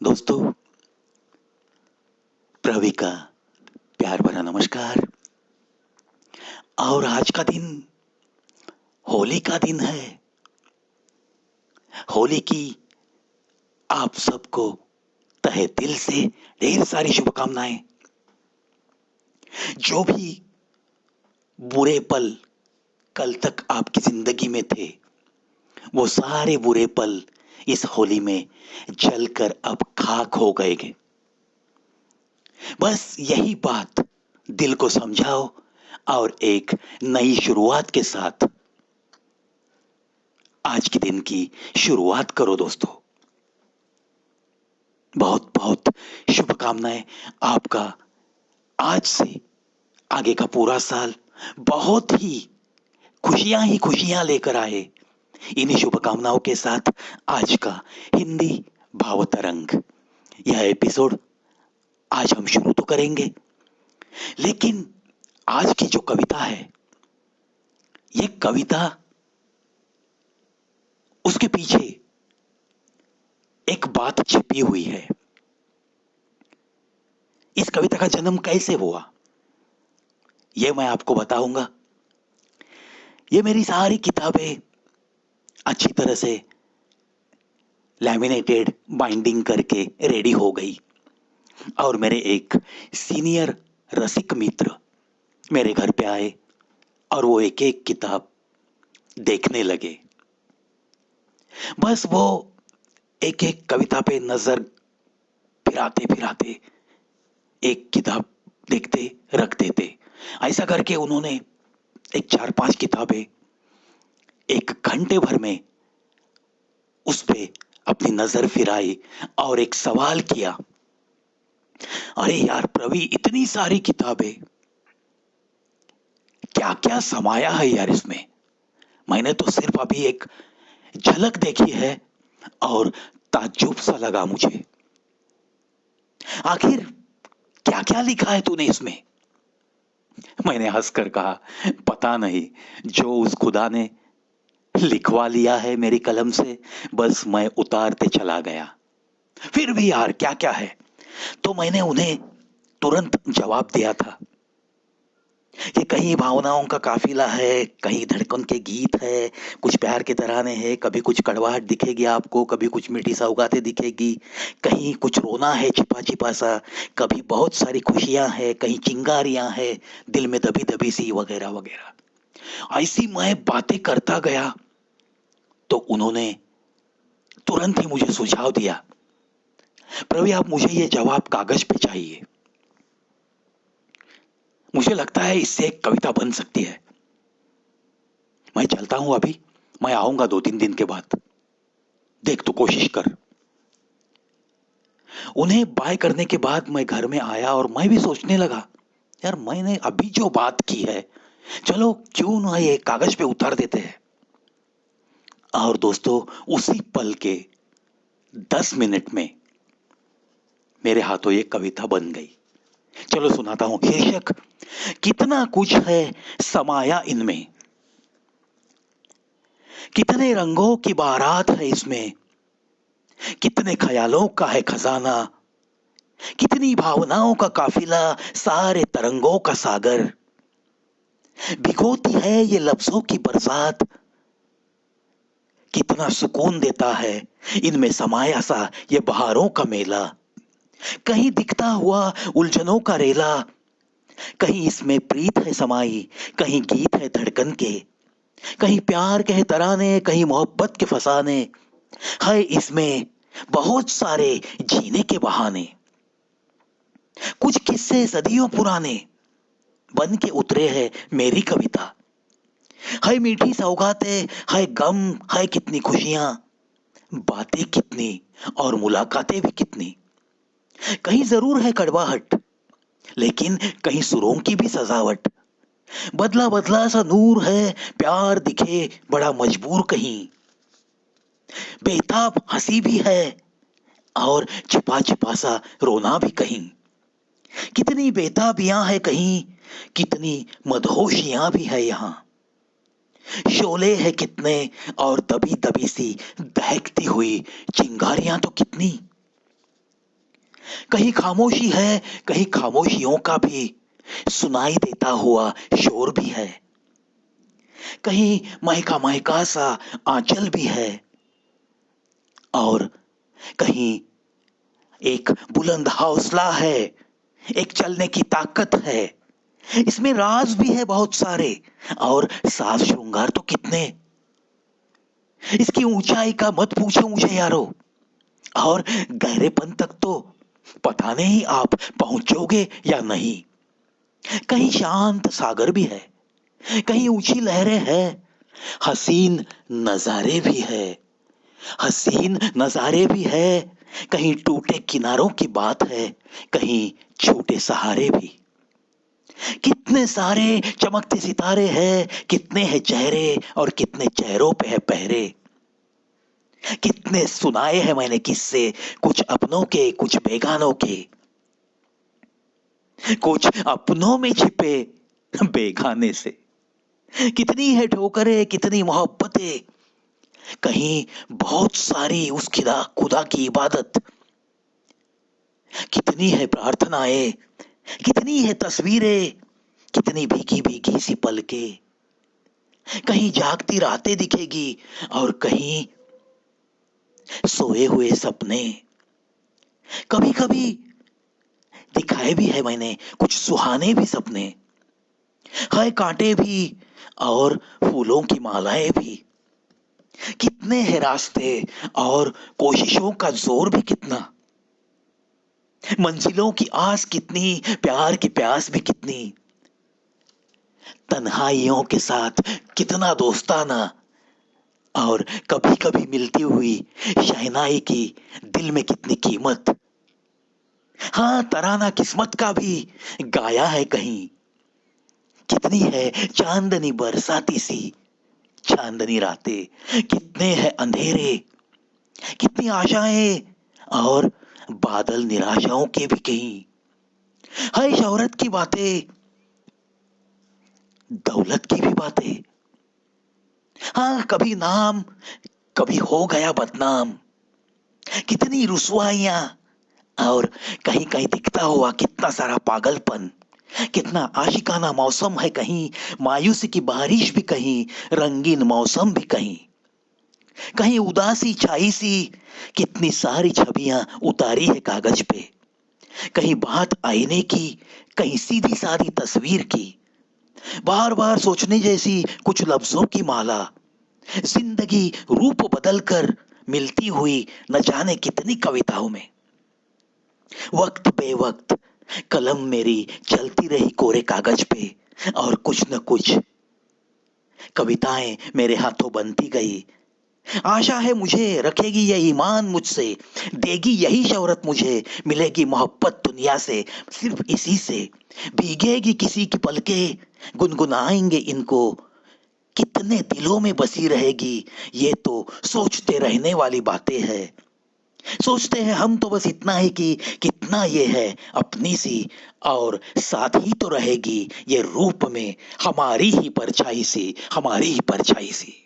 दोस्तों, प्रवी का प्यार भरा नमस्कार। और आज का दिन होली का दिन है। होली की आप सबको तहे दिल से ढेर सारी शुभकामनाएं। जो भी बुरे पल कल तक आपकी जिंदगी में थे, वो सारे बुरे पल इस होली में जलकर अब खाक हो गए। बस यही बात दिल को समझाओ और एक नई शुरुआत के साथ आज के दिन की शुरुआत करो दोस्तों। बहुत बहुत शुभकामनाएं। आपका आज से आगे का पूरा साल बहुत ही खुशियां लेकर आए। इन्हीं शुभकामनाओं के साथ आज का हिंदी भावतरंग यह एपिसोड आज हम शुरू तो करेंगे, लेकिन आज की जो कविता है, ये कविता उसके पीछे एक बात छिपी हुई है। इस कविता का जन्म कैसे हुआ, यह मैं आपको बताऊंगा। ये मेरी सारी किताबें अच्छी तरह से लैमिनेटेड बाइंडिंग करके रेडी हो गई और मेरे एक सीनियर रसिक मित्र मेरे घर पे आए और वो एक एक किताब देखने लगे। बस वो एक एक कविता पे नजर फिराते फिराते एक किताब देखते रख देते। ऐसा करके उन्होंने एक 4-5 किताबें एक घंटे भर में उस पे अपनी नजर फिराई और एक सवाल किया, अरे यार प्रवी, इतनी सारी किताबें, क्या क्या समाया है यार इसमें। मैंने तो सिर्फ अभी एक झलक देखी है और ताज्जुब सा लगा मुझे। आखिर क्या क्या लिखा है तूने इसमें। मैंने हंसकर कहा, पता नहीं, जो उस खुदा ने लिखवा लिया है मेरी कलम से, बस मैं उतारते चला गया। फिर भी यार क्या क्या है। तो मैंने उन्हें तुरंत जवाब दिया था कि कहीं भावनाओं का काफिला है, कहीं धड़कन के गीत है, कुछ प्यार के तराने हैं, कभी कुछ कड़वाहट दिखेगी आपको, कभी कुछ मीठी सौगातें दिखेगी, कहीं कुछ रोना है छिपा छिपा सा, कभी बहुत सारी खुशियां हैं, कहीं चिंगारियां हैं, दिल में दबी दबी सी, वगैरह वगैरह। ऐसी मैं बातें करता गया तो उन्होंने तुरंत ही मुझे सुझाव दिया, प्रवी आप, मुझे ये जवाब कागज पे चाहिए। मुझे लगता है इससे एक कविता बन सकती है। मैं चलता हूं अभी, मैं आऊंगा 2-3 दिन के बाद, देख तू कोशिश कर। उन्हें बाय करने के बाद मैं घर में आया और मैं भी सोचने लगा, यार मैंने अभी जो बात की है, चलो क्यों ना ये कागज पे उतार देते हैं। और दोस्तों, उसी पल के 10 मिनट में मेरे हाथों ये कविता बन गई। चलो सुनाता हूं। शीर्षक, कितना कुछ है समाया इनमें, कितने रंगों की बारात है इसमें, कितने ख्यालों का है खजाना, कितनी भावनाओं का काफिला, सारे तरंगों का सागर, भिगोती है ये लफ्जों की बरसात, कितना सुकून देता है इनमें समाया सा ये बहारों का मेला, कहीं दिखता हुआ उलझनों का रेला, कहीं इसमें प्रीत है समाई, कहीं गीत है धड़कन के, कहीं प्यार के है तराने, कहीं मोहब्बत के फसाने, है इसमें बहुत सारे जीने के बहाने, कुछ किस्से सदियों पुराने बन के उतरे हैं मेरी कविता, है मीठी सौगातें, है गम, है कितनी खुशियां, बातें कितनी और मुलाकातें भी कितनी, कहीं जरूर है कड़वाहट, लेकिन कहीं सुरों की भी सजावट, बदला बदला सा नूर है, प्यार दिखे बड़ा मजबूर कहीं, बेताब हंसी भी है और छिपा छिपा सा रोना भी कहीं, कितनी बेताबियां है कहीं, कितनी मदहोशियां भी है यहाँ, शोले है कितने और दबी दबी सी दहकती हुई चिंगारियां तो कितनी, कहीं खामोशी है, कहीं खामोशियों का भी सुनाई देता हुआ शोर भी है। कहीं महका महका सा आंचल भी है और कहीं एक बुलंद हौसला है, एक चलने की ताकत है। इसमें राज भी है बहुत सारे और साज श्रृंगार तो कितने। इसकी ऊंचाई का मत पूछो मुझे यारो, और गहरेपन तक तो पता नहीं आप पहुंचोगे या नहीं। कहीं शांत सागर भी है, कहीं ऊंची लहरें हैं, हसीन नजारे भी है, हसीन नजारे भी है। कहीं टूटे किनारों की बात है, कहीं छोटे सहारे भी। कितने सारे चमकते सितारे हैं, कितने हैं चेहरे और कितने चेहरों पे है पहरे। कितने सुनाए हैं मैंने किस्से, कुछ अपनों के कुछ बेगानों के, कुछ अपनों में छिपे बेगाने से। कितनी है ठोकरें, कितनी मोहब्बतें, कहीं बहुत सारी उस खुदा खुदा की इबादत। कितनी है प्रार्थनाएं, कितनी है तस्वीरें, कितनी भीगी भीगी सी पलकें। कहीं जागती रातें दिखेगी और कहीं सोए हुए सपने। कभी कभी दिखाए भी है मैंने कुछ सुहाने भी सपने, है कांटे भी और फूलों की मालाएं भी। कितने हैं रास्ते और कोशिशों का जोर भी कितना, मंजिलों की आस कितनी, प्यार की प्यास भी कितनी। तन्हाइयों के साथ कितना दोस्ताना और कभी कभी मिलती हुई शहनाई की दिल में कितनी कीमत। हाँ, तराना किस्मत का भी गाया है कहीं। कितनी है चांदनी बरसाती सी, चांदनी रातें, कितने हैं अंधेरे, कितनी आशाएं और बादल निराशाओं के भी कहीं। है शोहरत की बातें, दौलत की भी बातें। हाँ, कभी नाम, कभी हो गया बदनाम। कितनी रुसवाइयां और कहीं कहीं दिखता हुआ कितना सारा पागलपन। कितना आशिकाना मौसम है कहीं, मायूसी की बारिश भी कहीं, रंगीन मौसम भी कहीं। कहीं उदासी छाई सी, कितनी सारी छवियां उतारी है कागज पे। कहीं बात आईने की, कहीं सीधी सादी तस्वीर की, बार बार सोचने जैसी कुछ लफ्जों की माला। जिंदगी रूप बदलकर मिलती हुई न जाने कितनी कविताओं में। वक्त बेवक्त कलम मेरी चलती रही कोरे कागज पे और कुछ न कुछ कविताएं मेरे हाथों बनती गई। आशा है मुझे रखेगी ये ईमान मुझसे, देगी यही शोहरत मुझे, मिलेगी मोहब्बत दुनिया से, सिर्फ इसी से। भीगेगी किसी की पलकें, गुनगुनाएंगे इनको, कितने दिलों में बसी रहेगी, ये तो सोचते रहने वाली बातें हैं। सोचते हैं हम तो बस इतना ही कि कितना ये है अपनी सी, और साथ ही तो रहेगी ये रूप में हमारी ही परछाई सी, हमारी ही परछाई सी।